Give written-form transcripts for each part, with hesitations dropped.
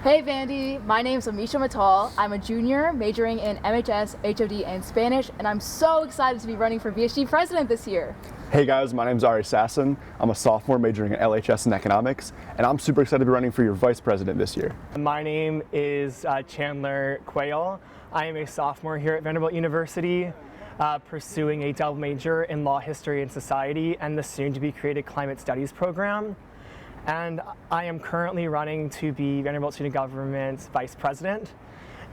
Hey Vandy, my name's Amisha Mittal. I'm a junior majoring in MHS, HOD, and Spanish, and I'm so excited to be running for VSG president this year. Hey guys, my name's Sasson. I'm a sophomore majoring in LHS and economics, and I'm super excited to be running for your vice president this year. My name is Chandler Quaile. I am a sophomore here at Vanderbilt University, pursuing a double major in law, history, and society, and the soon-to-be created climate studies program. And I am currently running to be Vanderbilt Student Government's vice president.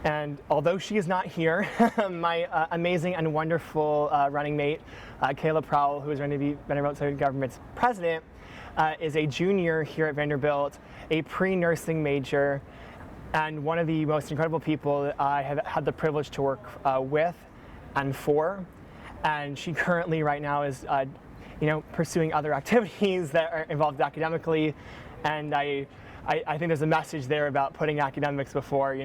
And although she is not here, my amazing and wonderful running mate, Kayla Powell, who is running to be Vanderbilt Student Government's president, is a junior here at Vanderbilt, a pre-nursing major, and one of the most incredible people that I have had the privilege to work with and for. And she currently right now is pursuing other activities that are involved academically, and I think there's a message there about putting academics before,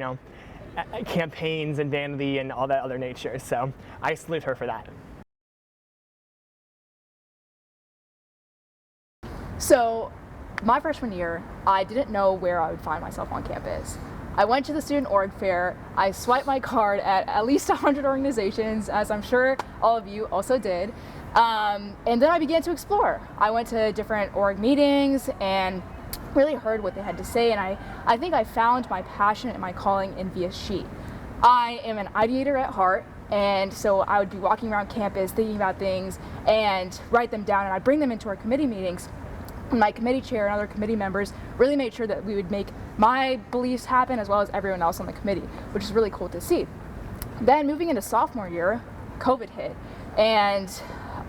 campaigns and vanity and all that other nature. So I salute her for that. So my freshman year, I didn't know where I would find myself on campus. I went to the student org fair, I swiped my card at least 100 organizations, as I'm sure all of you also did. And then I began to explore. I went to different org meetings and really heard what they had to say, and I think I found my passion and my calling in VSG. I am an ideator at heart, and so I would be walking around campus thinking about things and write them down, and I'd bring them into our committee meetings. And my committee chair and other committee members really made sure that we would make my beliefs happen as well as everyone else on the committee, which is really cool to see. Then moving into sophomore year, COVID hit, and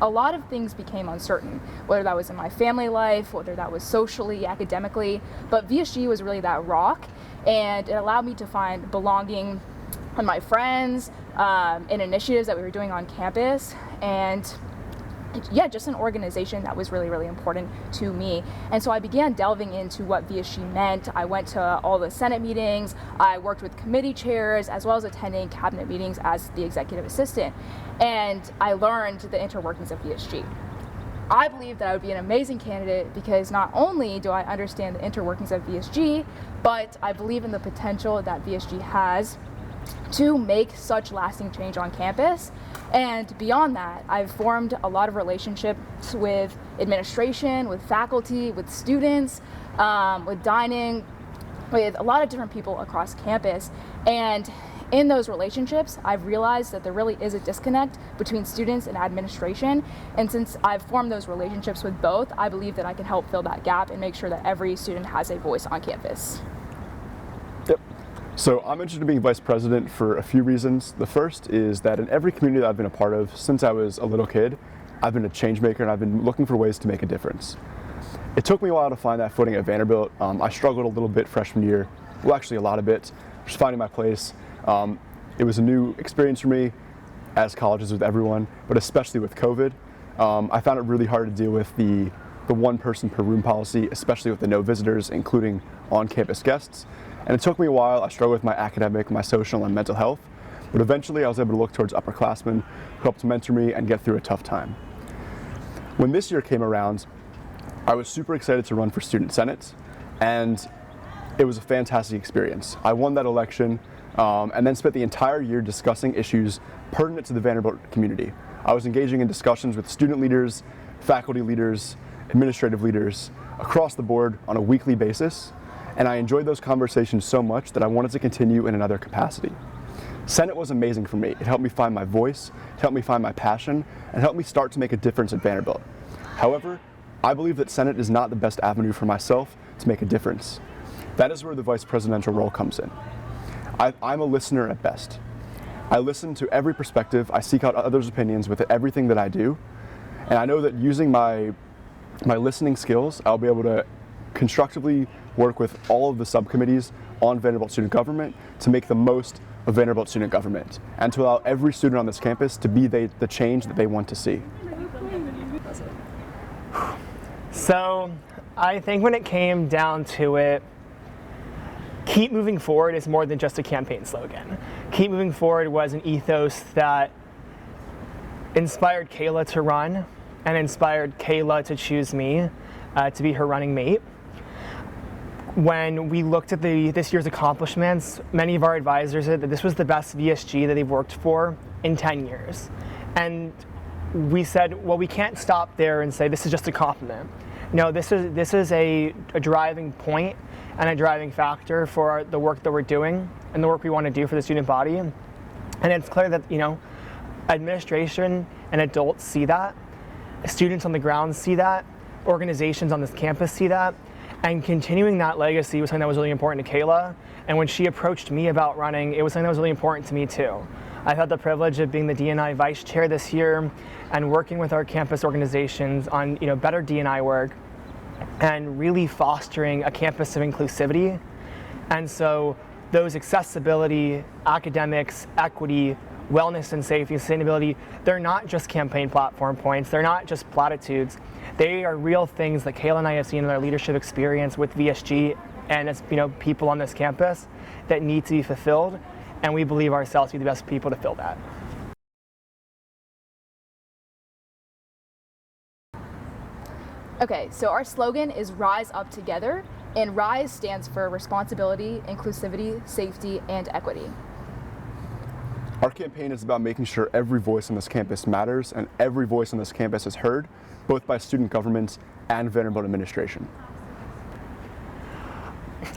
a lot of things became uncertain, whether that was in my family life, whether that was socially, academically, but VSG was really that rock, and it allowed me to find belonging in my friends, in initiatives that we were doing on campus, and yeah, just an organization that was really, really important to me. And so I began delving into what VSG meant. I went to all the Senate meetings, I worked with committee chairs, as well as attending cabinet meetings as the executive assistant. And I learned the interworkings of VSG. I believe that I would be an amazing candidate because not only do I understand the interworkings of VSG, but I believe in the potential that VSG has to make such lasting change on campus. And beyond that, I've formed a lot of relationships with administration, with faculty, with students, with dining, with a lot of different people across campus. And in those relationships, I've realized that there really is a disconnect between students and administration. And since I've formed those relationships with both, I believe that I can help fill that gap and make sure that every student has a voice on campus. Yep. So I'm interested in being vice president for a few reasons. The first is that in every community that I've been a part of since I was a little kid, I've been a change maker and I've been looking for ways to make a difference. It took me a while to find that footing at Vanderbilt. I struggled a little bit freshman year, well actually a lot of it, just finding my place. It was a new experience for me, as colleges with everyone, but especially with COVID. I found it really hard to deal with the one person per room policy, especially with the no visitors, including on-campus guests. And it took me a while. I struggled with my academic, my social, and mental health, but eventually I was able to look towards upperclassmen who helped mentor me and get through a tough time. When this year came around, I was super excited to run for student senate, and it was a fantastic experience. I won that election and then spent the entire year discussing issues pertinent to the Vanderbilt community. I was engaging in discussions with student leaders, faculty leaders, administrative leaders across the board on a weekly basis, and I enjoyed those conversations so much that I wanted to continue in another capacity. Senate was amazing for me. It helped me find my voice, it helped me find my passion, and helped me start to make a difference at Vanderbilt. However, I believe that Senate is not the best avenue for myself to make a difference. That is where the vice presidential role comes in. I'm a listener at best. I listen to every perspective, I seek out others' opinions with everything that I do, and I know that using my listening skills, I'll be able to constructively work with all of the subcommittees on Vanderbilt Student Government to make the most of Vanderbilt Student Government and to allow every student on this campus to be the change that they want to see. So I think when it came down to it, keep moving forward is more than just a campaign slogan. Keep moving forward was an ethos that inspired Kayla to run and inspired Kayla to choose me to be her running mate. When we looked at this year's accomplishments, many of our advisors said that this was the best VSG that they've worked for in 10 years. And we said, well, we can't stop there and say this is just a compliment. No, this is a driving point and a driving factor for the work that we're doing and the work we want to do for the student body. And it's clear that, administration and adults see that, students on the ground see that, organizations on this campus see that, and continuing that legacy was something that was really important to Kayla. And when she approached me about running, it was something that was really important to me too. I've had the privilege of being the D&I vice chair this year and working with our campus organizations on better D&I work and really fostering a campus of inclusivity. And so those accessibility, academics, equity, wellness and safety, sustainability, they're not just campaign platform points, they're not just platitudes. They are real things that Kayla and I have seen in our leadership experience with VSG and as people on this campus that need to be fulfilled, and we believe ourselves to be the best people to fill that. Okay, so our slogan is Rise Up Together, and RISE stands for responsibility, inclusivity, safety, and equity. Our campaign is about making sure every voice on this campus matters and every voice on this campus is heard, both by student governments and Vanderbilt administration.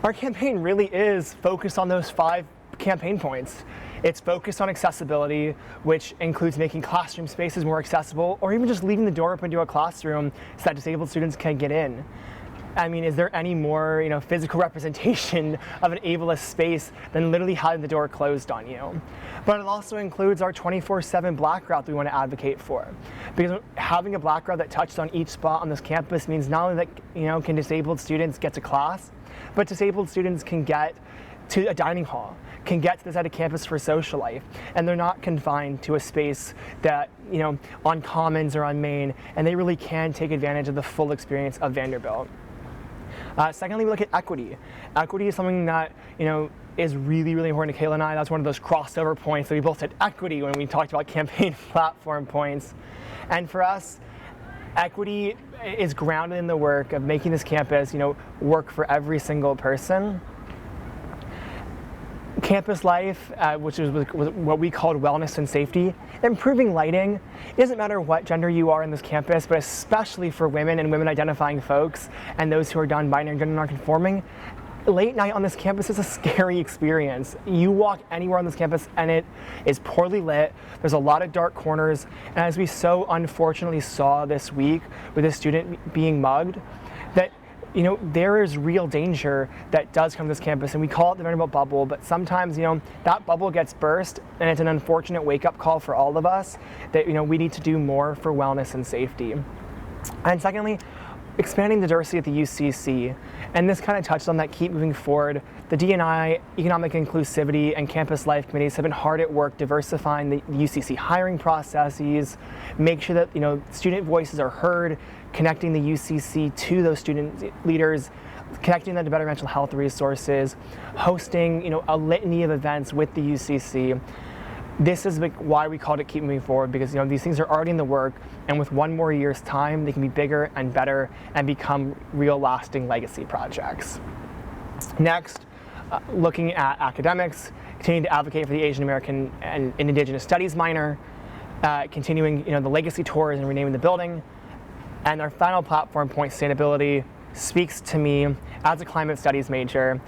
Our campaign really is focused on those 5 campaign points. It's focused on accessibility, which includes making classroom spaces more accessible, or even just leaving the door open to a classroom so that disabled students can get in. I mean, is there any more, physical representation of an ableist space than literally having the door closed on you? But it also includes our 24/7 black route that we want to advocate for. Because having a black route that touches on each spot on this campus means not only that, can disabled students get to class, but disabled students can get to a dining hall, can get to the side of campus for social life, and they're not confined to a space that, on Commons or on Main, and they really can take advantage of the full experience of Vanderbilt. Secondly, we look at equity. Equity is something that, is really, really important to Kayla and I. That's one of those crossover points that we both said equity when we talked about campaign platform points. And for us, equity is grounded in the work of making this campus, work for every single person. Campus life, which is what we called wellness and safety, improving lighting. It doesn't matter what gender you are in this campus, but especially for women and women identifying folks and those who are non-binary and gender non-conforming, late night on this campus is a scary experience. You walk anywhere on this campus and it is poorly lit. There's a lot of dark corners, and as we so unfortunately saw this week with a student being mugged, that there is real danger that does come to this campus, and we call it the Vanderbilt bubble, but sometimes, that bubble gets burst, and it's an unfortunate wake-up call for all of us that, we need to do more for wellness and safety. And secondly, expanding diversity at the UCC, and this kind of touched on that. Keep moving forward. The D&I, Economic Inclusivity, and Campus Life Committees have been hard at work diversifying the UCC hiring processes, make sure that, student voices are heard, connecting the UCC to those student leaders, connecting them to better mental health resources, hosting, a litany of events with the UCC. This is why we called it Keep Moving Forward, because these things are already in the work, and with one more year's time, they can be bigger and better and become real lasting legacy projects. Next, looking at academics, continuing to advocate for the Asian American and Indigenous Studies minor, continuing the legacy tours and renaming the building. And our final platform point, sustainability, speaks to me as a climate studies major,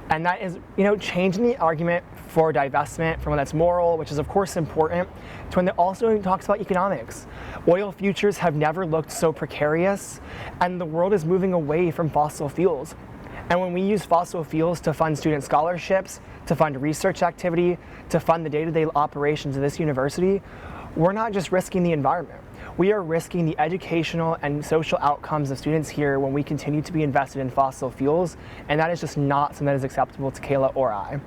and that is changing the argument for divestment from one that's moral, which is of course important, to one that also talks about economics. Oil futures have never looked so precarious, and the world is moving away from fossil fuels. And when we use fossil fuels to fund student scholarships, to fund research activity, to fund the day-to-day operations of this university, we're not just risking the environment. We are risking the educational and social outcomes of students here when we continue to be invested in fossil fuels, and that is just not something that is acceptable to Kayla or I.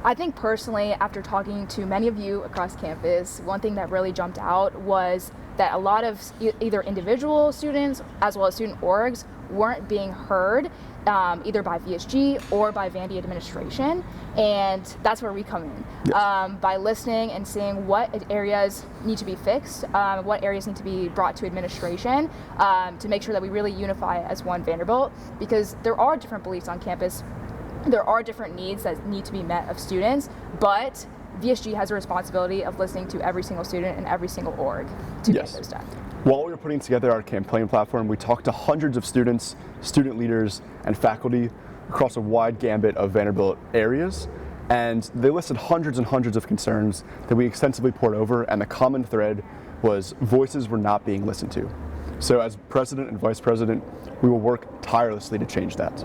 I think personally, after talking to many of you across campus, one thing that really jumped out was that a lot of either individual students as well as student orgs weren't being heard either by VSG or by Vandy administration, and that's where we come in. Yes. By listening and seeing what areas need to be fixed, what areas need to be brought to administration, to make sure that we really unify as one Vanderbilt, because there are different beliefs on campus, there are different needs that need to be met of students, but VSG has a responsibility of listening to every single student and every single org to Yes. get those done. While we were putting together our campaign platform, we talked to hundreds of students, student leaders, and faculty across a wide gambit of Vanderbilt areas, and they listed hundreds and hundreds of concerns that we extensively poured over, and the common thread was voices were not being listened to. So as president and vice president, we will work tirelessly to change that.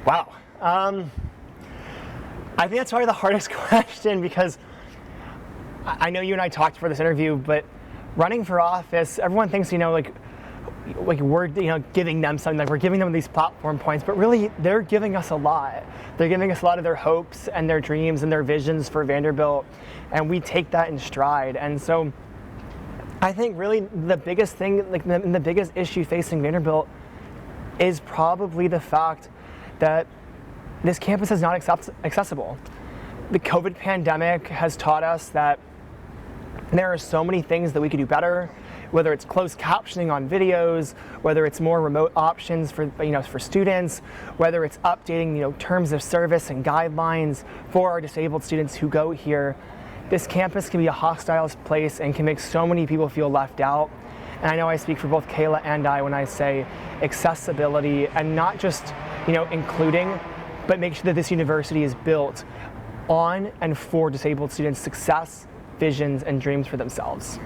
Wow. I think that's probably the hardest question, because I know you and I talked for this interview, but running for office, everyone thinks, like we're, giving them something, like we're giving them these platform points, but really they're giving us a lot. They're giving us a lot of their hopes and their dreams and their visions for Vanderbilt, and we take that in stride. And so I think really the biggest thing, like the biggest issue facing Vanderbilt is probably the fact that this campus is not accessible. The COVID pandemic has taught us that there are so many things that we could do better, whether it's closed captioning on videos, whether it's more remote options for students, whether it's updating terms of service and guidelines for our disabled students who go here. This campus can be a hostile place and can make so many people feel left out. And I know I speak for both Kayla and I when I say accessibility, and not just including, but make sure that this university is built on and for disabled students' success, visions, and dreams for themselves.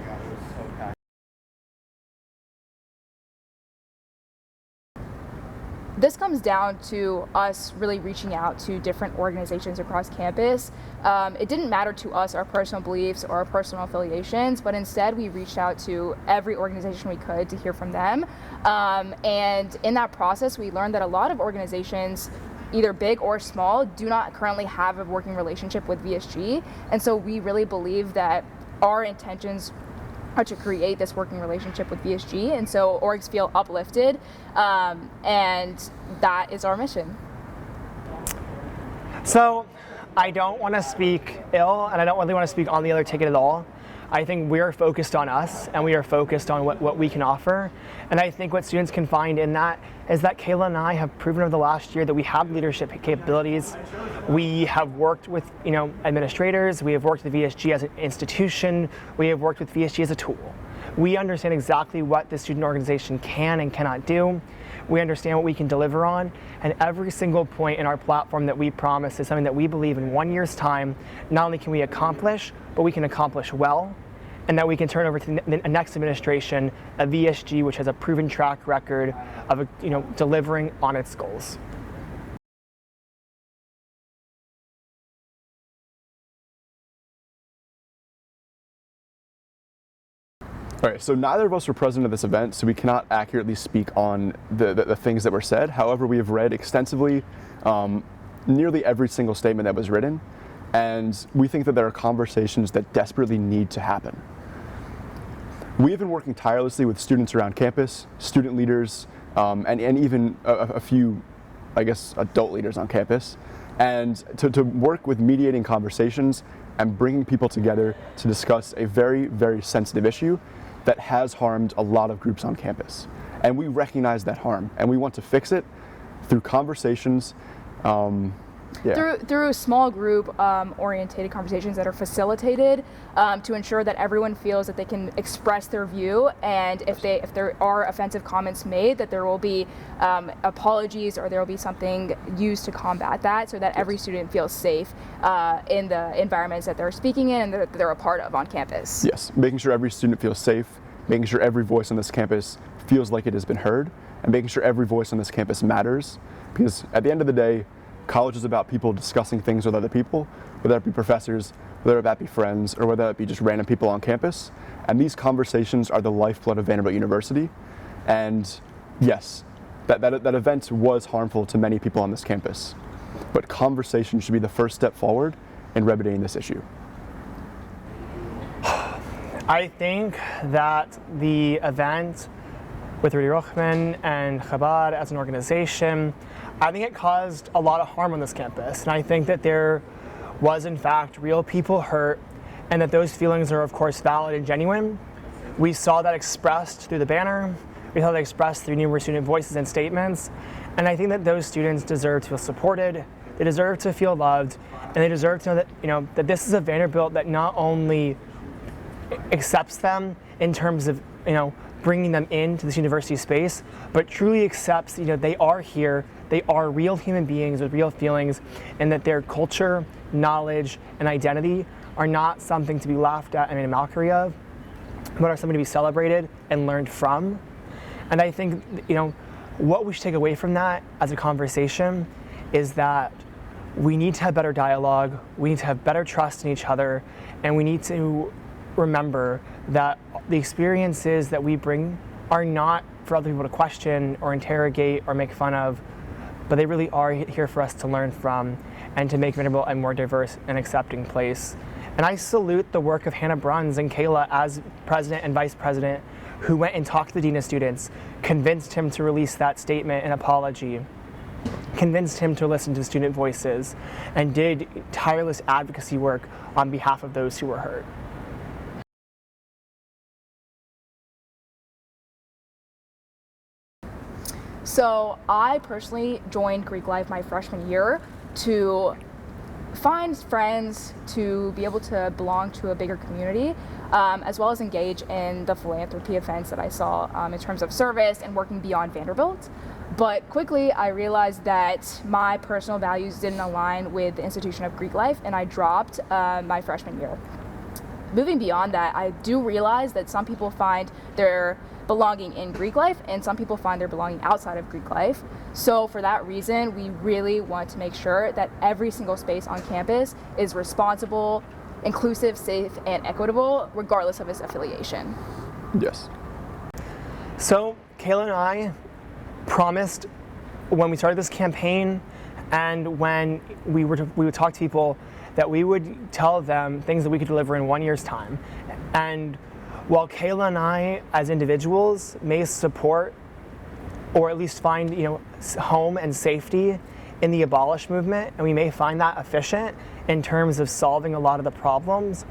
This comes down to us really reaching out to different organizations across campus. It didn't matter to us our personal beliefs or our personal affiliations, but instead we reached out to every organization we could to hear from them. And in that process, we learned that a lot of organizations, either big or small, do not currently have a working relationship with VSG. And so we really believe that our intentions are to create this working relationship with VSG, and so orgs feel uplifted, and that is our mission. So I don't want to speak ill, and I don't really want to speak on the other ticket at all. I think we are focused on us, and we are focused on what we can offer. And I think what students can find in that is that Kayla and I have proven over the last year that we have leadership capabilities. We have worked with administrators, we have worked with VSG as an institution, we have worked with VSG as a tool. We understand exactly what the student organization can and cannot do. We understand what we can deliver on, and every single point in our platform that we promise is something that we believe in 1 year's time, not only can we accomplish, but we can accomplish well, and that we can turn over to the next administration a VSG which has a proven track record of delivering on its goals. All right, so neither of us were present at this event, so we cannot accurately speak on the things that were said. However, we have read extensively nearly every single statement that was written, and we think that there are conversations that desperately need to happen. We have been working tirelessly with students around campus, student leaders, and even a few, I guess, adult leaders on campus, and to work with mediating conversations and bringing people together to discuss a very, very sensitive issue that has harmed a lot of groups on campus. And we recognize that harm, and we want to fix it through conversations. Through small group orientated conversations that are facilitated to ensure that everyone feels that they can express their view, and if there are offensive comments made, that there will be apologies, or there will be something used to combat that, so that every student feels safe in the environments that they're speaking in and that they're a part of on campus. Yes, making sure every student feels safe, making sure every voice on this campus feels like it has been heard, and making sure every voice on this campus matters, because at the end of the day, college is about people discussing things with other people, whether it be professors, whether that be friends, or whether it be just random people on campus. And these conversations are the lifeblood of Vanderbilt University. And yes, that event was harmful to many people on this campus. But conversation should be the first step forward in remedying this issue. I think that the event with Rudy Rochman and Chabad as an organization, I think it caused a lot of harm on this campus. And I think that there was, in fact, real people hurt, and that those feelings are, of course, valid and genuine. We saw that expressed through the banner. We saw that expressed through numerous student voices and statements. And I think that those students deserve to feel supported, they deserve to feel loved, and they deserve to know that, that this is a Vanderbilt that not only accepts them in terms of, bringing them into this university space, but truly accepts, they are here, they are real human beings with real feelings, and that their culture, knowledge, and identity are not something to be laughed at and made a mockery of, but are something to be celebrated and learned from. And I think, what we should take away from that as a conversation is that we need to have better dialogue, we need to have better trust in each other, and we need to remember that the experiences that we bring are not for other people to question or interrogate or make fun of, but they really are here for us to learn from and to make Vanderbilt a more diverse and accepting place. And I salute the work of Hannah Bruns and Kayla as president and vice president, who went and talked to the dean of students, convinced him to release that statement and apology, convinced him to listen to student voices, and did tireless advocacy work on behalf of those who were hurt. So I personally joined Greek Life my freshman year to find friends, to be able to belong to a bigger community, as well as engage in the philanthropy events that I saw in terms of service and working beyond Vanderbilt. But quickly I realized that my personal values didn't align with the institution of Greek Life, and I dropped my freshman year. Moving beyond that, I do realize that some people find their belonging in Greek Life and some people find their belonging outside of Greek Life. So for that reason, we really want to make sure that every single space on campus is responsible, inclusive, safe, and equitable, regardless of its affiliation. Yes. So Kayla and I promised when we started this campaign and when we would talk to people that we would tell them things that we could deliver in 1 year's time. And while Kayla and I, as individuals, may support or at least find, home and safety in the abolish movement, and we may find that efficient in terms of solving a lot of the problems,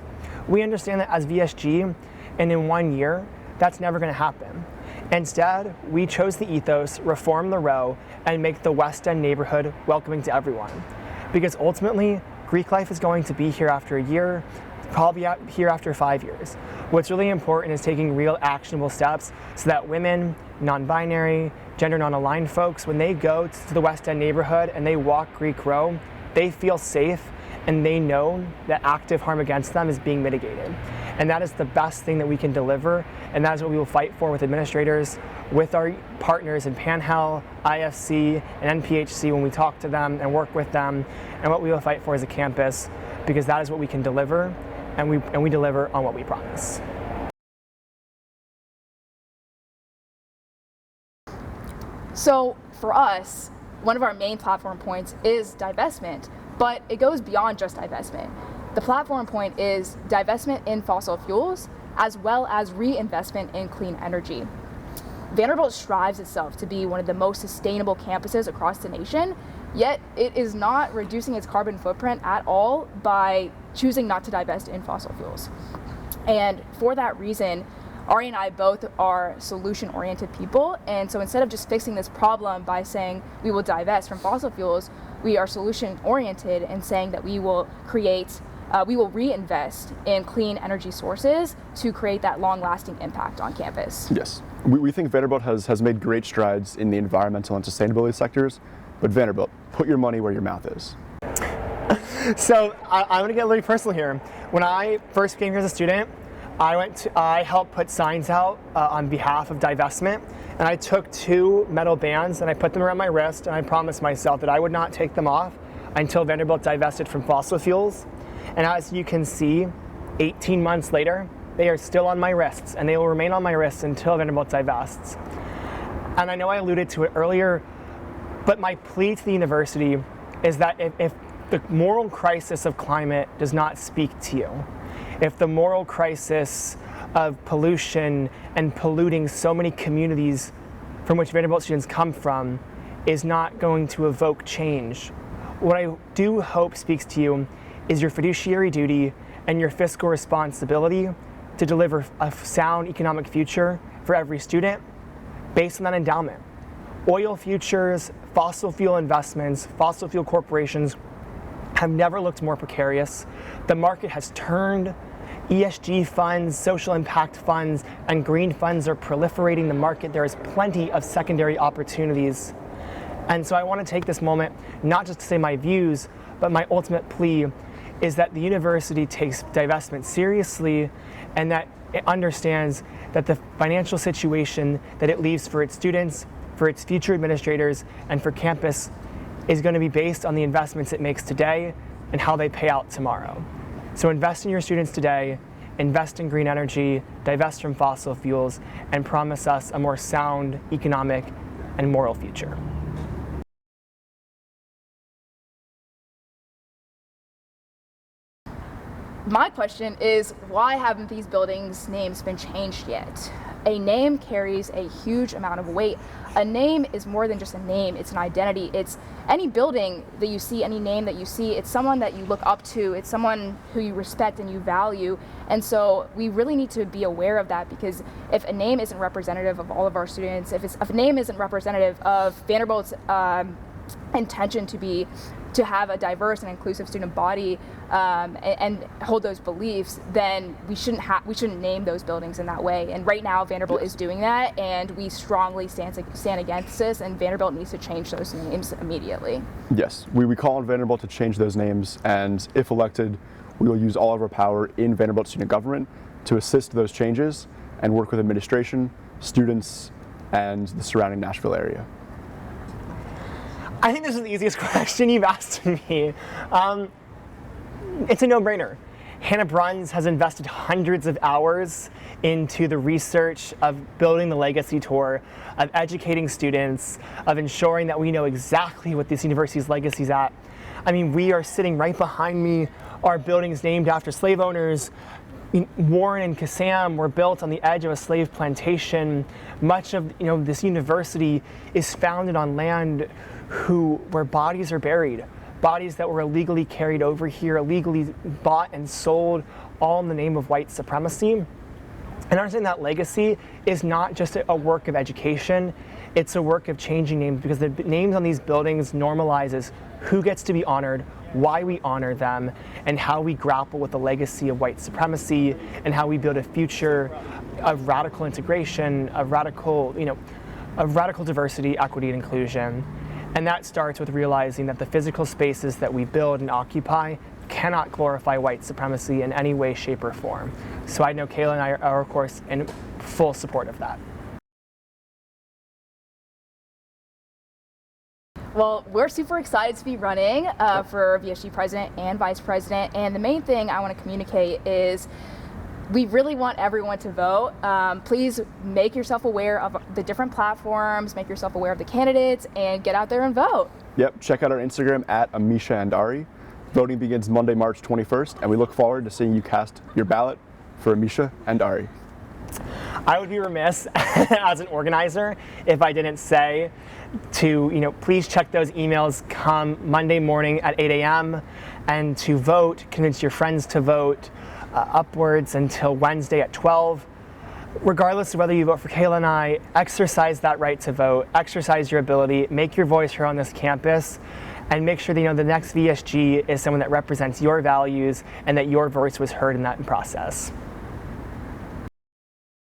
we understand that as VSG, and in 1 year, that's never going to happen. Instead, we chose the ethos, reform the row, and make the West End neighborhood welcoming to everyone. Because ultimately, Greek Life is going to be here after a year, probably here after 5 years. What's really important is taking real actionable steps so that women, non-binary, gender non-aligned folks, when they go to the West End neighborhood and they walk Greek Row, they feel safe and they know that active harm against them is being mitigated. And that is the best thing that we can deliver, and that is what we will fight for with administrators, with our partners in Panhell, IFC, and NPHC when we talk to them and work with them, and what we will fight for as a campus, because that is what we can deliver, and we deliver on what we promise. So for us, one of our main platform points is divestment, but it goes beyond just divestment. The platform point is divestment in fossil fuels, as well as reinvestment in clean energy. Vanderbilt strives itself to be one of the most sustainable campuses across the nation, yet it is not reducing its carbon footprint at all by choosing not to divest in fossil fuels. And for that reason, Ari and I both are solution-oriented people, and so instead of just fixing this problem by saying we will divest from fossil fuels, we are solution-oriented and saying that we will reinvest in clean energy sources to create that long-lasting impact on campus. Yes. We think Vanderbilt has made great strides in the environmental and sustainability sectors, but Vanderbilt, put your money where your mouth is. So I'm gonna get a little personal here. When I first came here as a student, I helped put signs out on behalf of divestment, and I took 2 metal bands and I put them around my wrist, and I promised myself that I would not take them off until Vanderbilt divested from fossil fuels. And as you can see, 18 months later, they are still on my wrists, and they will remain on my wrists until Vanderbilt divests. And I know I alluded to it earlier, but my plea to the university is that if the moral crisis of climate does not speak to you, if the moral crisis of pollution and polluting so many communities from which Vanderbilt students come from is not going to evoke change. What I do hope speaks to you is your fiduciary duty and your fiscal responsibility to deliver a sound economic future for every student based on that endowment. Oil futures, fossil fuel investments, fossil fuel corporations have never looked more precarious. The market has turned. ESG funds, social impact funds, and green funds are proliferating the market. There is plenty of secondary opportunities. And so I want to take this moment not just to say my views, but my ultimate plea is that the university takes divestment seriously and that it understands that the financial situation that it leaves for its students, for its future administrators, and for campus is going to be based on the investments it makes today and how they pay out tomorrow. So invest in your students today, invest in green energy, divest from fossil fuels, and promise us a more sound economic and moral future. My question is, why haven't these buildings' names been changed yet? A name carries a huge amount of weight. A name is more than just a name, it's an identity. It's any building that you see, any name that you see, it's someone that you look up to, it's someone who you respect and you value. And so we really need to be aware of that, because if a name isn't representative of all of our students, if a name isn't representative of Vanderbilt's intention to have a diverse and inclusive student body and hold those beliefs, then we shouldn't name those buildings in that way. And right now Vanderbilt is doing that, and we strongly stand against this, and Vanderbilt needs to change those names immediately. Yes, we call on Vanderbilt to change those names, and if elected, we will use all of our power in Vanderbilt Student Government to assist those changes and work with administration, students, and the surrounding Nashville area. I think this is the easiest question you've asked me. It's a no-brainer. Hannah Bruns has invested hundreds of hours into the research of building the legacy tour, of educating students, of ensuring that we know exactly what this university's legacy is at. I mean, we are sitting right behind me, our buildings named after slave owners. Warren and Kassam were built on the edge of a slave plantation. Much of this university is founded on land where bodies are buried, bodies that were illegally carried over here, illegally bought and sold, all in the name of white supremacy. And understanding that legacy is not just a work of education, it's a work of changing names, because the names on these buildings normalizes who gets to be honored, why we honor them, and how we grapple with the legacy of white supremacy, and how we build a future of radical integration, of radical diversity, equity, and inclusion. And that starts with realizing that the physical spaces that we build and occupy cannot glorify white supremacy in any way, shape, or form. So I know Kayla and I are, of course, in full support of that. Well, we're super excited to be running for VSG president and vice president, and the main thing I want to communicate is we really want everyone to vote. Please make yourself aware of the different platforms, make yourself aware of the candidates, and get out there and vote. Yep, check out our Instagram at Amisha and Ari. Voting begins Monday, March 21st, and we look forward to seeing you cast your ballot for Amisha and Ari. I would be remiss as an organizer if I didn't say to, please check those emails come Monday morning at 8 a.m. and to vote, convince your friends to vote upwards until Wednesday at 12. Regardless of whether you vote for Kayla and I, exercise that right to vote, exercise your ability, make your voice heard on this campus, and make sure that the next VSG is someone that represents your values and that your voice was heard in that process.